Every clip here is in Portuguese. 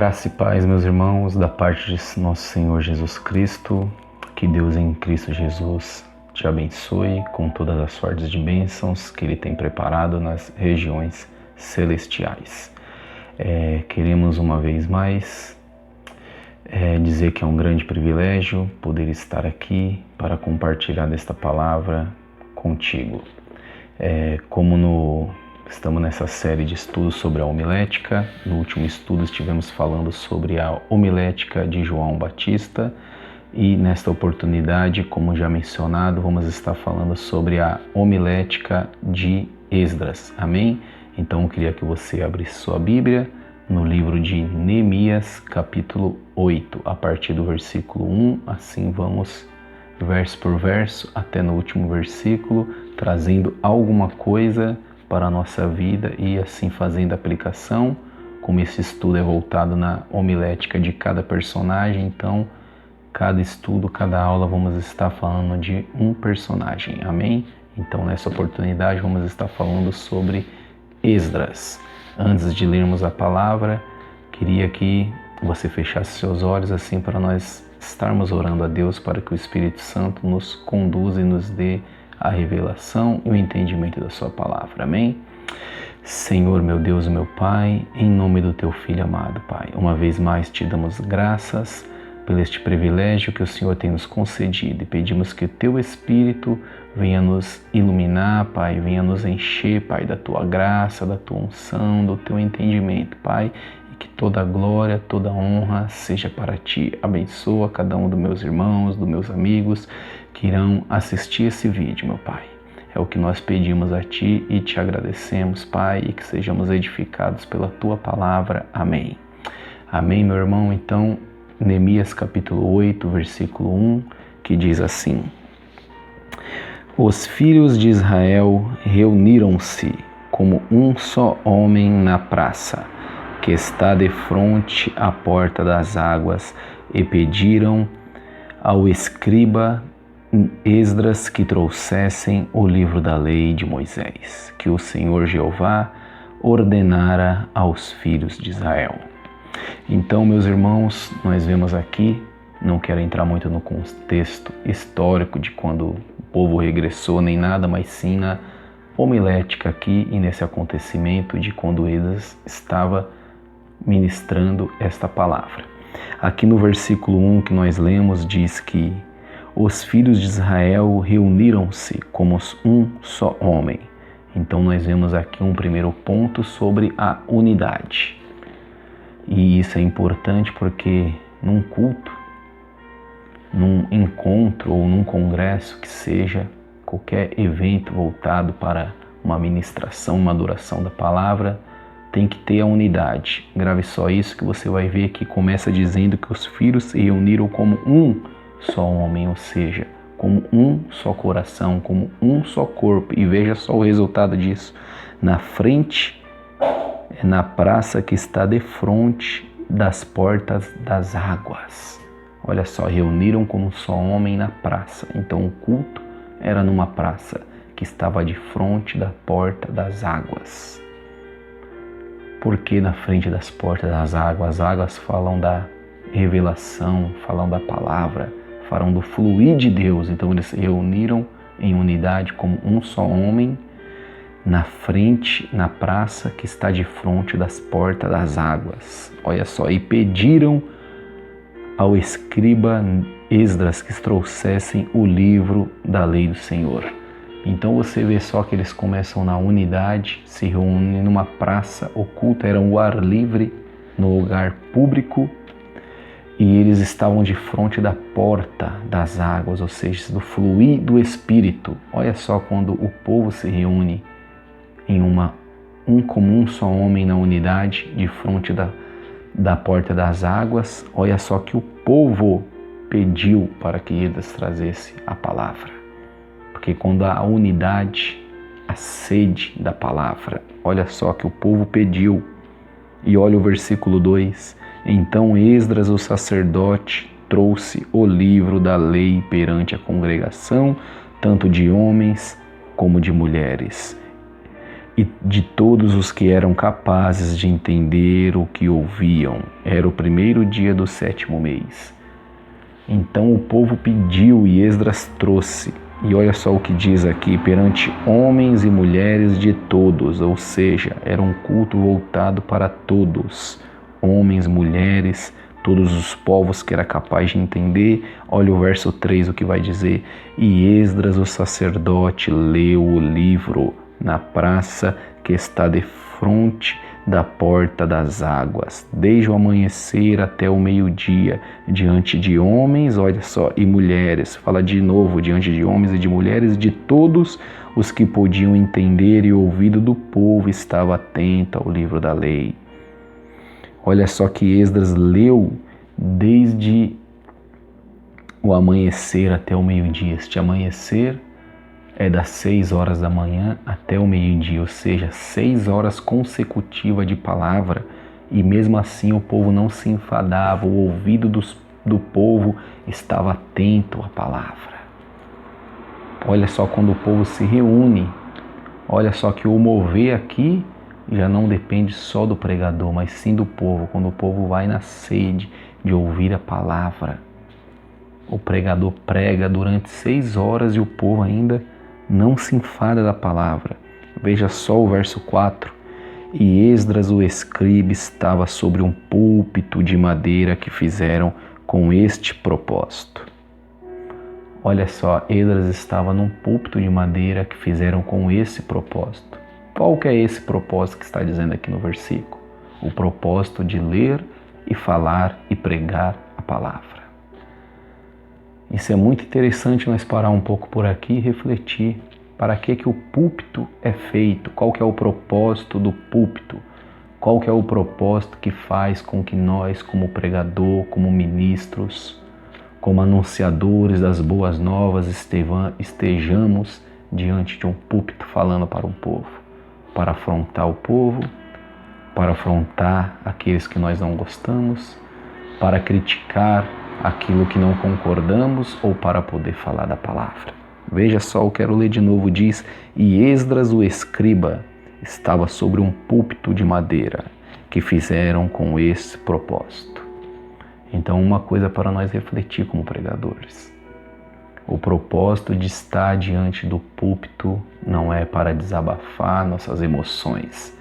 Graça e paz, meus irmãos, da parte de nosso Senhor Jesus Cristo. Que Deus em Cristo Jesus te abençoe com todas as sortes de bênçãos que Ele tem preparado nas regiões celestiais. Queremos uma vez mais dizer que é um grande privilégio poder estar aqui para compartilhar desta palavra contigo. Estamos nessa série de estudos sobre a homilética. No último estudo estivemos falando sobre a homilética de João Batista e nesta oportunidade, como já mencionado, vamos estar falando sobre a homilética de Esdras. Amém? Então eu queria que você abrisse sua Bíblia no livro de Neemias, capítulo 8, a partir do versículo 1, assim vamos verso por verso até no último versículo, trazendo alguma coisa para a nossa vida e assim fazendo aplicação. Como esse estudo é voltado na homilética de cada personagem, então cada estudo, cada aula vamos estar falando de um personagem, amém? Então nessa oportunidade vamos estar falando sobre Esdras. Antes de lermos a palavra, queria que você fechasse seus olhos assim para nós estarmos orando a Deus para que o Espírito Santo nos conduza e nos dê a revelação e o entendimento da sua palavra, amém? Senhor, meu Deus e meu Pai, em nome do teu Filho amado, Pai, uma vez mais te damos graças por este privilégio que o Senhor tem nos concedido e pedimos que o teu Espírito venha nos iluminar, Pai, venha nos encher, Pai, da tua graça, da tua unção, do teu entendimento, Pai, e que toda a glória, toda a honra seja para ti. Abençoa cada um dos meus irmãos, dos meus amigos que irão assistir esse vídeo, meu Pai. É o que nós pedimos a Ti e te agradecemos, Pai, e que sejamos edificados pela Tua palavra. Amém. Amém, meu irmão. Então, Neemias capítulo 8, versículo 1, que diz assim: Os filhos de Israel reuniram-se como um só homem na praça, que está defronte à porta das águas, e pediram ao escriba Esdras que trouxessem o livro da lei de Moisés, que o Senhor Jeová ordenara aos filhos de Israel. Então, meus irmãos, nós vemos aqui, não quero entrar muito no contexto histórico de quando o povo regressou nem nada, mas sim na homilética aqui e nesse acontecimento de quando Esdras estava ministrando esta palavra. Aqui no versículo 1 que nós lemos diz que os filhos de Israel reuniram-se como um só homem. Então nós vemos aqui um primeiro ponto sobre a unidade. E isso é importante porque num culto, num encontro ou num congresso que seja, qualquer evento voltado para uma ministração, uma adoração da palavra, tem que ter a unidade. Grave só isso que você vai ver que começa dizendo que os filhos se reuniram como um só homem, ou seja, como um só coração, como um só corpo. E veja só o resultado disso. Na frente, na praça que está defronte das portas das águas. Olha só, reuniram como um só homem na praça. Então o culto era numa praça que estava de frente da porta das águas. Por que na frente das portas das águas? As águas falam da revelação, falam da palavra, falam do fluir de Deus. Então eles se reuniram em unidade como um só homem na frente, na praça que está de frente das portas das águas. Olha só, e pediram ao escriba Esdras que trouxessem o livro da lei do Senhor. Então você vê só que eles começam na unidade, se reúnem numa praça oculta, era um ar livre, no lugar público, e eles estavam de frente da porta das águas, ou seja, do fluir do Espírito. Olha só quando o povo se reúne em um comum só homem na unidade, de frente da porta das águas. Olha só que o povo pediu para que eles trazessem a palavra. Porque quando há a unidade, a sede da palavra, olha só que o povo pediu. E olha o versículo 2. Então Esdras, o sacerdote, trouxe o livro da lei perante a congregação, tanto de homens como de mulheres. e de todos os que eram capazes de entender o que ouviam. Era o primeiro dia do 7º mês. Então o povo pediu e Esdras trouxe. E olha só o que diz aqui: perante homens e mulheres de todos, ou seja, era um culto voltado para todos, homens, mulheres, todos os povos que era capaz de entender. Olha o verso 3, o que vai dizer: e Esdras o sacerdote leu o livro na praça que está defronte da porta das águas, desde o amanhecer até o meio-dia, diante de homens, olha só, e mulheres. Fala de novo, diante de homens e de mulheres, de todos os que podiam entender, e o ouvido do povo estava atento ao livro da lei. Olha só que Esdras leu desde o amanhecer até o meio-dia. Este amanhecer é das 6 horas da manhã até o meio-dia, ou seja, 6 horas consecutivas de palavra, e mesmo assim o povo não se enfadava, o ouvido do povo estava atento à palavra. Olha só, quando o povo se reúne, olha só que o mover aqui já não depende só do pregador, mas sim do povo. Quando o povo vai na sede de ouvir a palavra, o pregador prega durante 6 horas e o povo ainda não se enfada da palavra. Veja só o verso 4. E Esdras o escriba estava sobre um púlpito de madeira que fizeram com este propósito. Olha só, Esdras estava num púlpito de madeira que fizeram com esse propósito. Qual que é esse propósito que está dizendo aqui no versículo? O propósito de ler e falar e pregar a palavra. Isso é muito interessante, nós parar um pouco por aqui e refletir. Para que o púlpito é feito? Qual que é o propósito do púlpito? Qual que é o propósito que faz com que nós, como pregador, como ministros, como anunciadores das boas novas, estejamos diante de um púlpito falando para um povo? Para afrontar o povo, para afrontar aqueles que nós não gostamos, para criticar aquilo que não concordamos ou para poder falar da palavra. Veja só, eu quero ler de novo, diz: e Esdras o escriba estava sobre um púlpito de madeira que fizeram com esse propósito. Então, uma coisa para nós refletir como pregadores: o propósito de estar diante do púlpito não é para desabafar nossas emoções,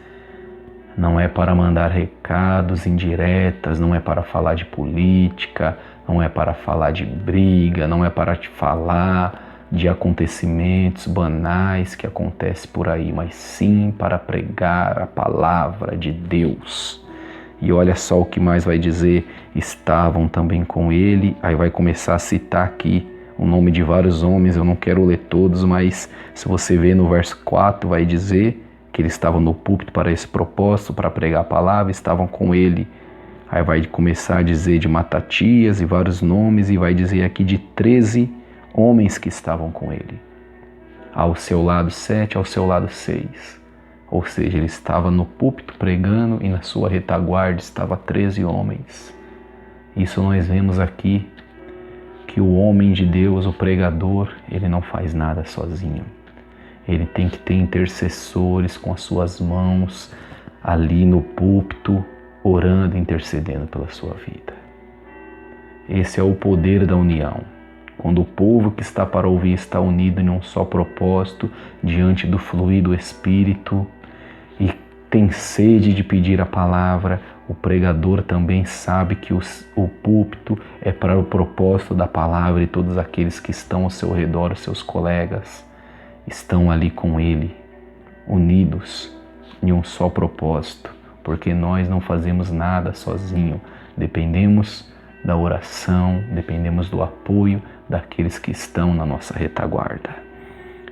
não é para mandar recados indiretas, não é para falar de política, não é para falar de briga, não é para te falar de acontecimentos banais que acontecem por aí, mas sim para pregar a palavra de Deus. E olha só o que mais vai dizer: estavam também com ele. Aí vai começar a citar aqui o nome de vários homens, eu não quero ler todos, mas se você ver no verso 4, vai dizer que eles estavam no púlpito para esse propósito, para pregar a palavra, estavam com ele. Aí vai começar a dizer de Matatias e vários nomes, e vai dizer aqui de 13 homens que estavam com ele. Ao seu lado 7, ao seu lado 6. Ou seja, ele estava no púlpito pregando e na sua retaguarda estava 13 homens. Isso nós vemos aqui, que o homem de Deus, o pregador, ele não faz nada sozinho. Ele tem que ter intercessores com as suas mãos ali no púlpito, orando e intercedendo pela sua vida. Esse é o poder da união. Quando o povo que está para ouvir está unido em um só propósito, diante do fluir do Espírito, e tem sede de pedir a palavra, o pregador também sabe que o púlpito é para o propósito da palavra, e todos aqueles que estão ao seu redor, os seus colegas, estão ali com ele, unidos em um só propósito, porque nós não fazemos nada sozinho, dependemos da oração, dependemos do apoio daqueles que estão na nossa retaguarda.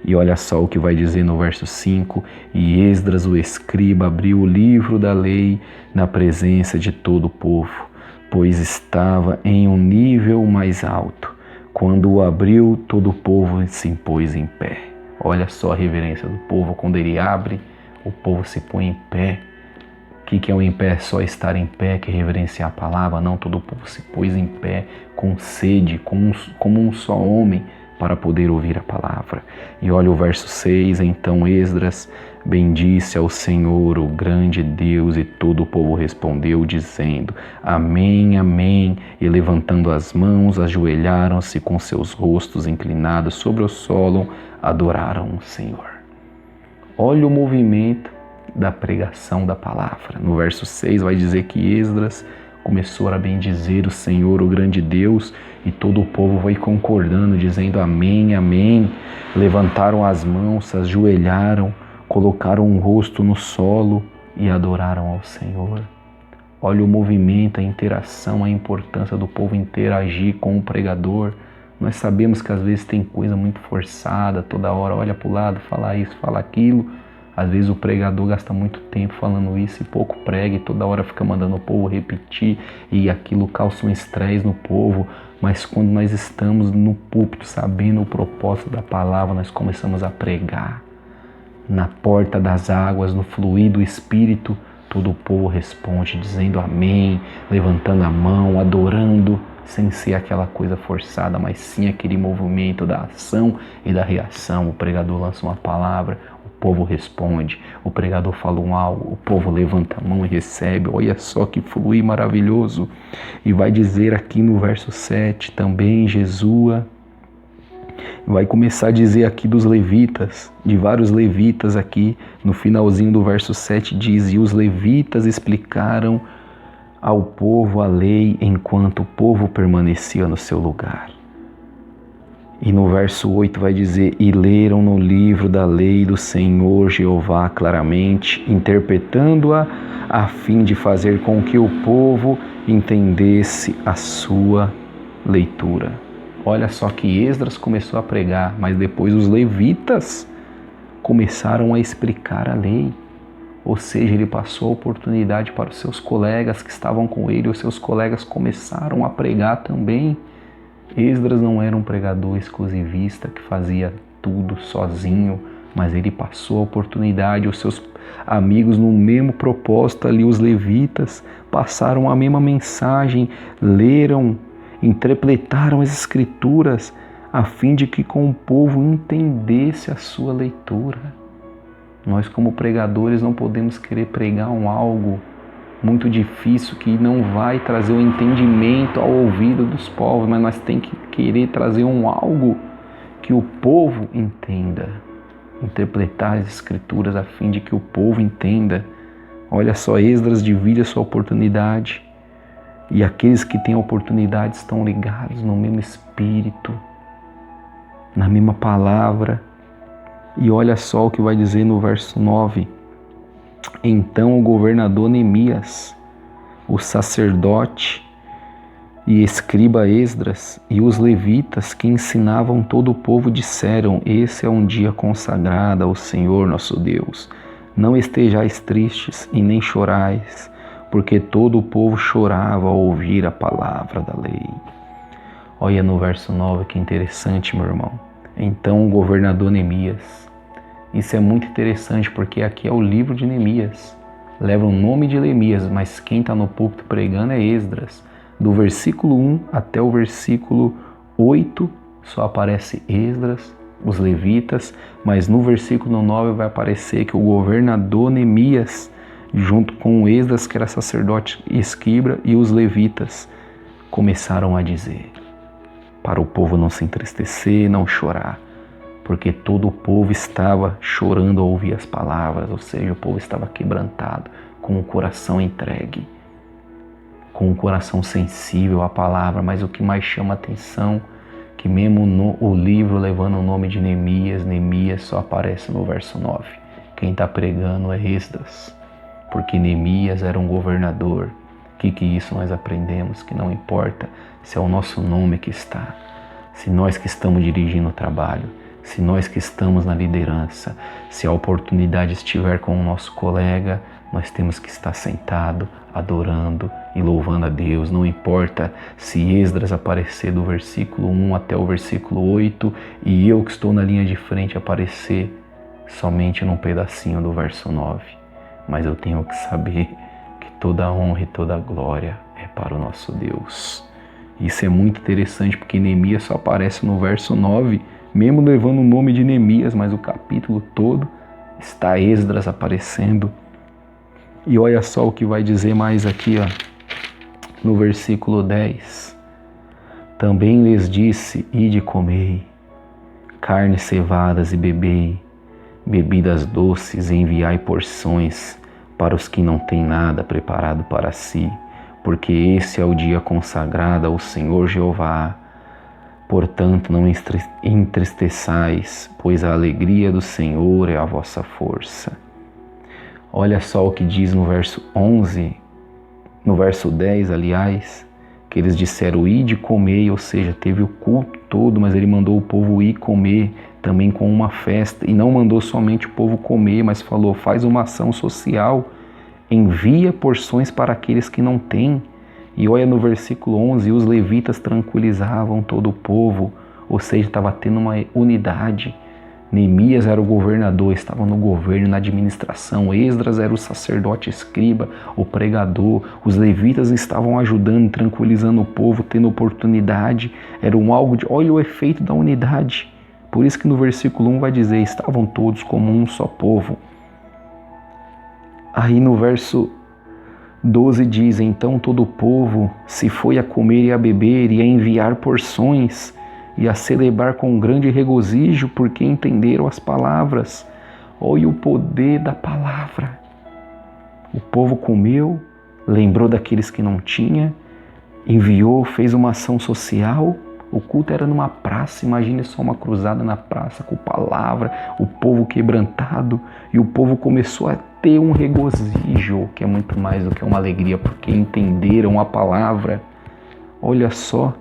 E olha só o que vai dizer no verso 5: e Esdras o escriba abriu o livro da lei na presença de todo o povo, pois estava em um nível mais alto. Quando o abriu, todo o povo se pôs em pé. Olha só a reverência do povo, quando ele abre, o povo se põe em pé. O que é o em pé? Só estar em pé, que reverenciar a palavra? Não, todo o povo se pôs em pé, com sede, como um só homem, para poder ouvir a palavra. E olha o verso 6, então Esdras bendisse ao Senhor, o grande Deus, e todo o povo respondeu, dizendo, amém, amém, e levantando as mãos, ajoelharam-se com seus rostos inclinados sobre o solo, adoraram o Senhor. Olha o movimento da pregação da palavra. No verso 6 vai dizer que Esdras começou a bendizer o Senhor, o grande Deus, e todo o povo vai concordando, dizendo amém, amém. Levantaram as mãos, se ajoelharam, colocaram o rosto no solo e adoraram ao Senhor. Olha o movimento, a interação, a importância do povo interagir com o pregador. Nós sabemos que às vezes tem coisa muito forçada, toda hora olha para o lado, fala isso, fala aquilo. Às vezes o pregador gasta muito tempo falando isso e pouco prega, e toda hora fica mandando o povo repetir, e aquilo causa um estresse no povo. Mas quando nós estamos no púlpito, sabendo o propósito da palavra, nós começamos a pregar. Na porta das águas, no fluir do Espírito, todo o povo responde dizendo amém, levantando a mão, adorando, sem ser aquela coisa forçada, mas sim aquele movimento da ação e da reação. O pregador lança uma palavra, o povo responde, o pregador fala algo, o povo levanta a mão e recebe. Olha só que fluir maravilhoso. E vai dizer aqui no verso 7, também Jesua, vai começar a dizer aqui dos levitas, de vários levitas aqui, no finalzinho do verso 7 diz, e os levitas explicaram ao povo a lei enquanto o povo permanecia no seu lugar. E no verso 8 vai dizer, e leram no livro da lei do Senhor Jeová claramente, interpretando-a a fim de fazer com que o povo entendesse a sua leitura. Olha só que Esdras começou a pregar, mas depois os levitas começaram a explicar a lei. Ou seja, ele passou a oportunidade para os seus colegas que estavam com ele, os seus colegas começaram a pregar também. Esdras não era um pregador exclusivista que fazia tudo sozinho, mas ele passou a oportunidade, os seus amigos no mesmo propósito ali, os levitas, passaram a mesma mensagem, leram, interpretaram as escrituras a fim de que com o povo entendesse a sua leitura. Nós como pregadores não podemos querer pregar algo muito difícil que não vai trazer o entendimento ao ouvido dos povos, mas nós temos que querer trazer algo que o povo entenda, interpretar as escrituras a fim de que o povo entenda. Olha só, Esdras divide a sua oportunidade. E aqueles que têm a oportunidade estão ligados no mesmo Espírito, na mesma palavra. E olha só o que vai dizer no verso 9. Então o governador Neemias, o sacerdote e escriba Esdras e os levitas que ensinavam todo o povo disseram, esse é um dia consagrado ao Senhor nosso Deus. Não estejais tristes e nem chorais, porque todo o povo chorava ao ouvir a palavra da lei. Olha no verso 9 que interessante, meu irmão. Então o governador Neemias. Isso é muito interessante porque aqui é o livro de Neemias. Leva o nome de Neemias, mas quem está no púlpito pregando é Esdras. Do versículo 1 até o versículo 8 só aparece Esdras, os levitas, mas no versículo 9 vai aparecer que o governador Neemias, junto com Esdras, que era sacerdote e escriba, e os levitas, começaram a dizer, para o povo não se entristecer, não chorar, porque todo o povo estava chorando ao ouvir as palavras, ou seja, o povo estava quebrantado, com o coração entregue, com o coração sensível à palavra. Mas o que mais chama atenção, que mesmo o livro levando o nome de Neemias, Neemias só aparece no verso 9. Quem está pregando é Esdras, porque Neemias era um governador. O que isso nós aprendemos? Que não importa se é o nosso nome que está, se nós que estamos dirigindo o trabalho, se nós que estamos na liderança, se a oportunidade estiver com o nosso colega, nós temos que estar sentado, adorando e louvando a Deus. Não importa se Esdras aparecer do versículo 1 até o versículo 8 e eu que estou na linha de frente aparecer somente num pedacinho do verso 9. Mas eu tenho que saber que toda a honra e toda a glória é para o nosso Deus. Isso é muito interessante porque Neemias só aparece no verso 9, mesmo levando o nome de Neemias, mas o capítulo todo está Esdras aparecendo. E olha só o que vai dizer mais aqui, ó, no versículo 10. Também lhes disse, ide comei, carnes cevadas e bebei, bebidas doces e enviai porções para os que não têm nada preparado para si, porque esse é o dia consagrado ao Senhor Jeová. Portanto, não entristeçais, pois a alegria do Senhor é a vossa força. Olha só o que diz no verso 11, no verso 10, aliás, que eles disseram, ide comer, ou seja, teve o culto todo, mas ele mandou o povo ir comer também com uma festa, e não mandou somente o povo comer, mas falou, faz uma ação social, envia porções para aqueles que não têm. E olha no versículo 11, os levitas tranquilizavam todo o povo, ou seja, estava tendo uma unidade. Neemias era o governador, estava no governo, na administração. Esdras era o sacerdote escriba, o pregador. Os levitas estavam ajudando, tranquilizando o povo, tendo oportunidade. Era algo de, olha o efeito da unidade. Por isso que no versículo 1 vai dizer, estavam todos como um só povo. Aí no verso 12 diz, então todo o povo se foi a comer e a beber e a enviar porções e a celebrar com grande regozijo, porque entenderam as palavras. Olha o poder da palavra. O povo comeu, lembrou daqueles que não tinha, enviou, fez uma ação social. O culto era numa praça, imagine só uma cruzada na praça com palavra, o povo quebrantado, e o povo começou a ter um regozijo, que é muito mais do que uma alegria, porque entenderam a palavra. Olha só,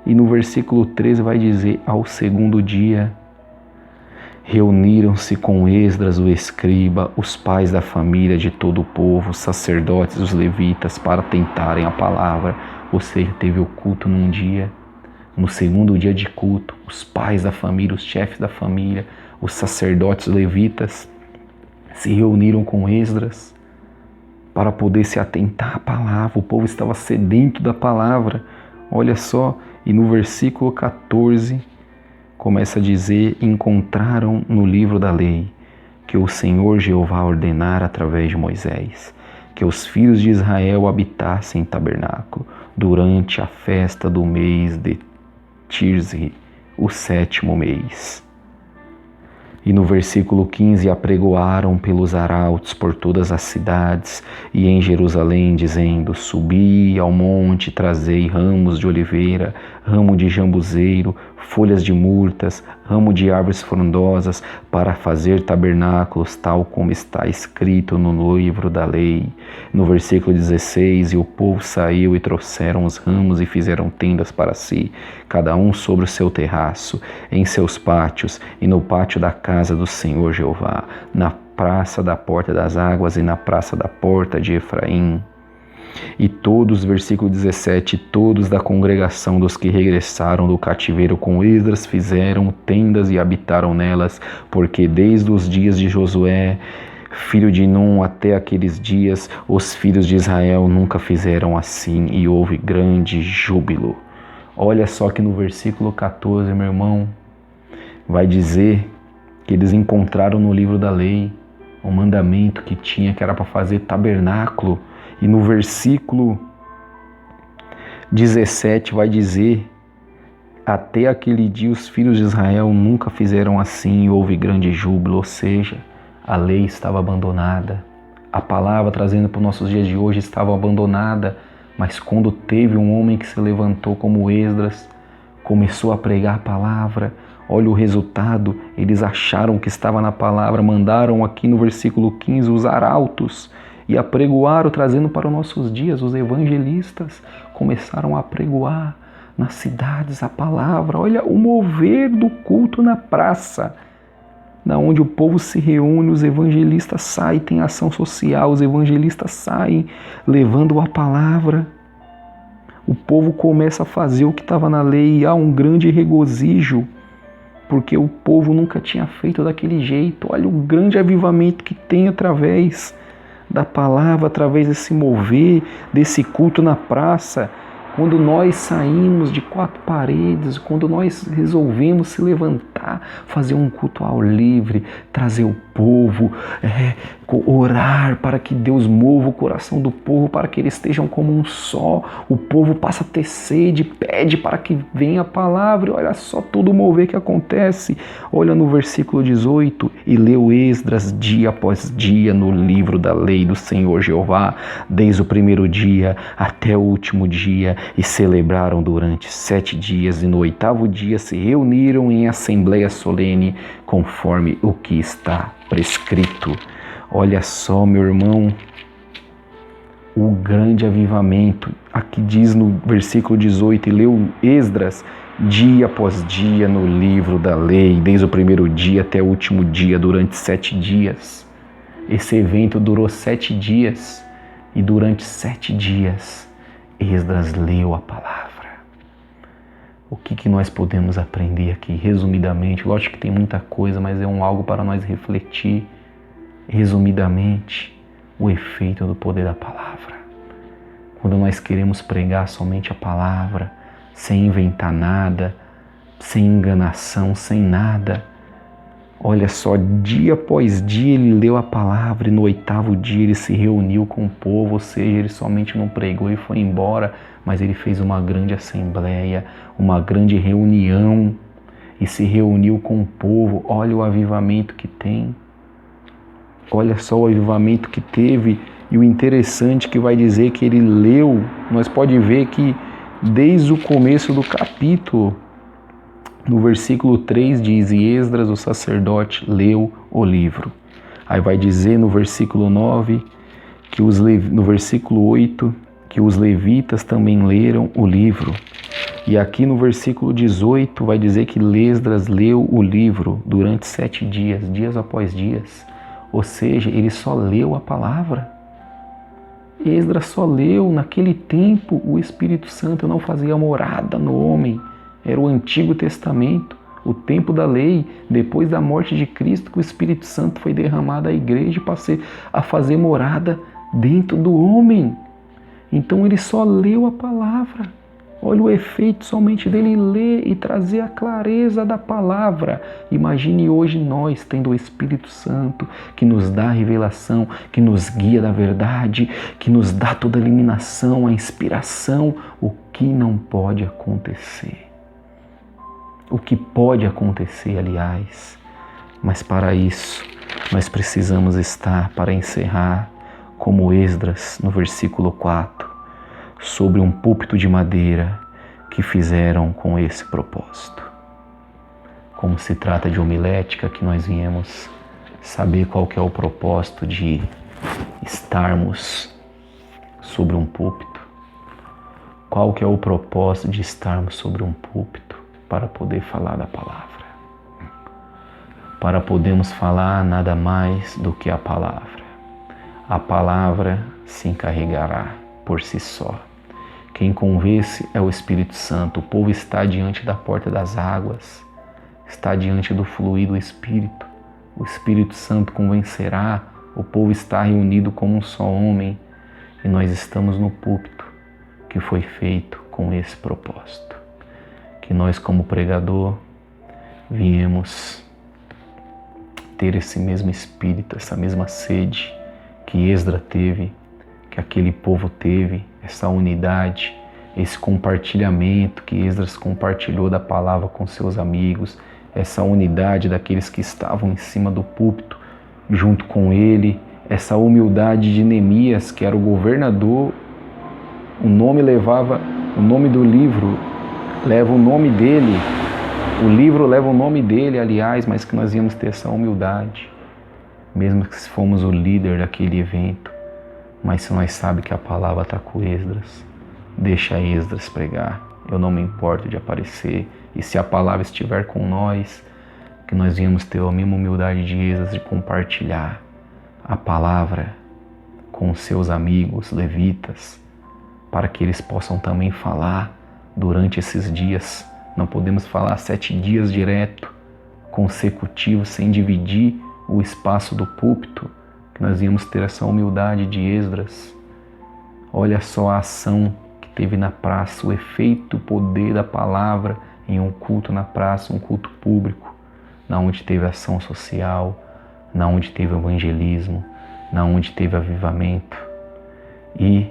e no versículo 13 vai dizer, ao segundo dia, reuniram-se com Esdras o escriba, os pais da família de todo o povo, os sacerdotes, os levitas, para tentarem a palavra. Ou seja, teve o culto num dia. No segundo dia de culto, os pais da família, os chefes da família, os sacerdotes levitas se reuniram com Esdras para poder se atentar à palavra. O povo estava sedento da palavra. Olha só, e no versículo 14 começa a dizer, encontraram no livro da lei que o Senhor Jeová ordenara através de Moisés, que os filhos de Israel habitassem em tabernáculo durante a festa do mês de Tisri, o 7º mês. E no versículo 15, apregoaram pelos arautos por todas as cidades e em Jerusalém, dizendo, subi ao monte, trazei ramos de oliveira, ramo de jambuzeiro, folhas de murtas, ramo de árvores frondosas, para fazer tabernáculos, tal como está escrito no livro da lei. No versículo 16, e o povo saiu e trouxeram os ramos e fizeram tendas para si, cada um sobre o seu terraço, em seus pátios e no pátio da casa do Senhor Jeová, na praça da porta das águas e na praça da porta de Efraim. E todos, versículo 17, todos da congregação dos que regressaram do cativeiro com Esdras fizeram tendas e habitaram nelas, porque desde os dias de Josué, filho de Num, até aqueles dias, os filhos de Israel nunca fizeram assim, e houve grande júbilo. Olha só que no versículo 14, meu irmão, vai dizer que eles encontraram no livro da lei um mandamento que tinha, que era para fazer tabernáculo. E no versículo 17 vai dizer, até aquele dia os filhos de Israel nunca fizeram assim e houve grande júbilo. Ou seja, a lei estava abandonada. A palavra trazendo para os nossos dias de hoje estava abandonada. Mas quando teve um homem que se levantou como Esdras, começou a pregar a palavra, olha o resultado, eles acharam que estava na palavra, mandaram aqui no versículo 15 os arautos, e apregoaram, trazendo para os nossos dias, os evangelistas começaram a apregoar nas cidades a palavra. Olha o mover do culto na praça, na onde o povo se reúne, os evangelistas saem, tem ação social, os evangelistas saem levando a palavra. O povo começa a fazer o que estava na lei e há um grande regozijo, porque o povo nunca tinha feito daquele jeito. Olha o grande avivamento que tem através da palavra, através desse mover, desse culto na praça. quando nós saímos de quatro paredes, quando nós resolvemos se levantar, fazer um culto ao livre, trazer o povo, orar para que Deus mova o coração do povo, para que eles estejam como um só, o povo passa a ter sede, pede para que venha a palavra, e olha só todo o mover que acontece. Olha no versículo 18, e leu Esdras dia após dia no livro da lei do Senhor Jeová, desde o primeiro dia até o último dia, e celebraram durante 7 dias, e no 8º dia se reuniram em assembleia solene, conforme o que está prescrito. Olha só, meu irmão, o grande avivamento. Aqui diz no versículo 18, e leu Esdras dia após dia no livro da lei, desde o primeiro dia até o último dia, durante 7 dias. Esse evento durou 7 dias, e durante 7 dias, Esdras leu a palavra. O que nós podemos aprender aqui, resumidamente? Lógico que tem muita coisa, mas é algo para nós refletir. Resumidamente, o efeito do poder da palavra. Quando nós queremos pregar somente a palavra, sem inventar nada, sem enganação, sem nada. Olha só, dia após dia ele leu a palavra, e no 8º dia ele se reuniu com o povo, ou seja, ele somente não pregou e foi embora, mas ele fez uma grande assembleia, uma grande reunião, e se reuniu com o povo. Olha o avivamento que tem. Olha só o avivamento que teve, e o interessante que vai dizer que ele leu, nós podemos ver que desde o começo do capítulo, no versículo 3 diz, e Esdras, o sacerdote, leu o livro. Aí vai dizer no versículo 9, no versículo 8, que os levitas também leram o livro. E aqui no versículo 18 vai dizer que Esdras leu o livro durante 7 dias, dias após dias. Ou seja, ele só leu a palavra. Esdras só leu. Naquele tempo o Espírito Santo não fazia morada no homem. Era o Antigo Testamento, o tempo da lei. Depois da morte de Cristo, que o Espírito Santo foi derramado à igreja a fazer morada dentro do homem. Então ele só leu a palavra. Olha o efeito somente dele ler e trazer a clareza da palavra. Imagine hoje nós tendo o Espírito Santo que nos dá a revelação, que nos guia da verdade, que nos dá toda a iluminação, a inspiração. O que não pode acontecer? O que pode acontecer, aliás? Mas para isso, nós precisamos estar, para encerrar, como Esdras, no versículo 4, sobre um púlpito de madeira que fizeram com esse propósito. Como se trata de homilética, que nós viemos saber qual que é o propósito de estarmos sobre um púlpito. Qual que é o propósito de estarmos sobre um púlpito? Para poder falar da palavra. Para podermos falar nada mais do que a palavra. A palavra se encarregará por si só. Quem convence é o Espírito Santo. O povo está diante da porta das águas, está diante do fluir do Espírito. O Espírito Santo convencerá. O povo está reunido como um só homem, e nós estamos no púlpito que foi feito com esse propósito. Que nós, como pregador, viemos ter esse mesmo espírito, essa mesma sede que Esdras teve, que aquele povo teve, essa unidade, esse compartilhamento que Esdras compartilhou da palavra com seus amigos, essa unidade daqueles que estavam em cima do púlpito junto com ele, essa humildade de Neemias, que era o governador. O nome do livro leva o nome dele, o livro leva o nome dele, aliás, mas que nós íamos ter essa humildade, mesmo que fomos o líder daquele evento. Mas se nós sabemos que a palavra está com Esdras, deixa Esdras pregar. Eu não me importo de aparecer. E se a palavra estiver com nós, que nós íamos ter a mesma humildade de Esdras de compartilhar a palavra com os seus amigos levitas, para que eles possam também falar durante esses dias. Não podemos falar 7 dias direto, consecutivos, sem dividir o espaço do púlpito, que nós íamos ter essa humildade de Esdras. Olha só a ação que teve na praça, o efeito, o poder da palavra em um culto na praça, um culto público, na onde teve ação social, na onde teve evangelismo, na onde teve avivamento. E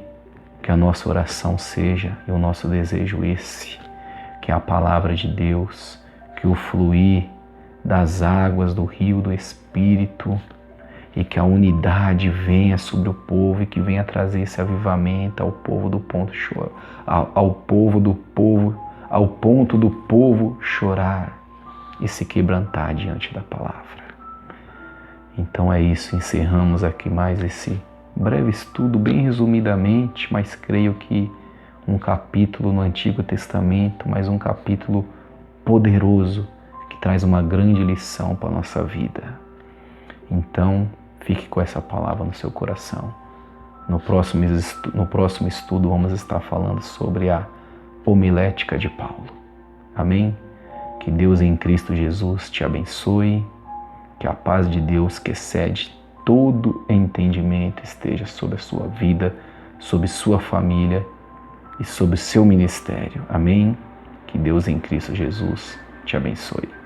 que a nossa oração seja, e o nosso desejo esse, que a palavra de Deus, que o fluir das águas do rio do Espírito, e que a unidade venha sobre o povo e que venha trazer esse avivamento ao povo do ponto ao ponto do povo chorar e se quebrantar diante da palavra. Então é isso, encerramos aqui mais esse breve estudo, bem resumidamente, mas creio que um capítulo no Antigo Testamento, mas um capítulo poderoso que traz uma grande lição para a nossa vida. Então, fique com essa palavra no seu coração. No próximo estudo vamos estar falando sobre a homilética de Paulo. Amém? Que Deus em Cristo Jesus te abençoe, que a paz de Deus que excede todo entendimento esteja sobre a sua vida, sobre sua família e sobre o seu ministério. Amém? Que Deus em Cristo Jesus te abençoe.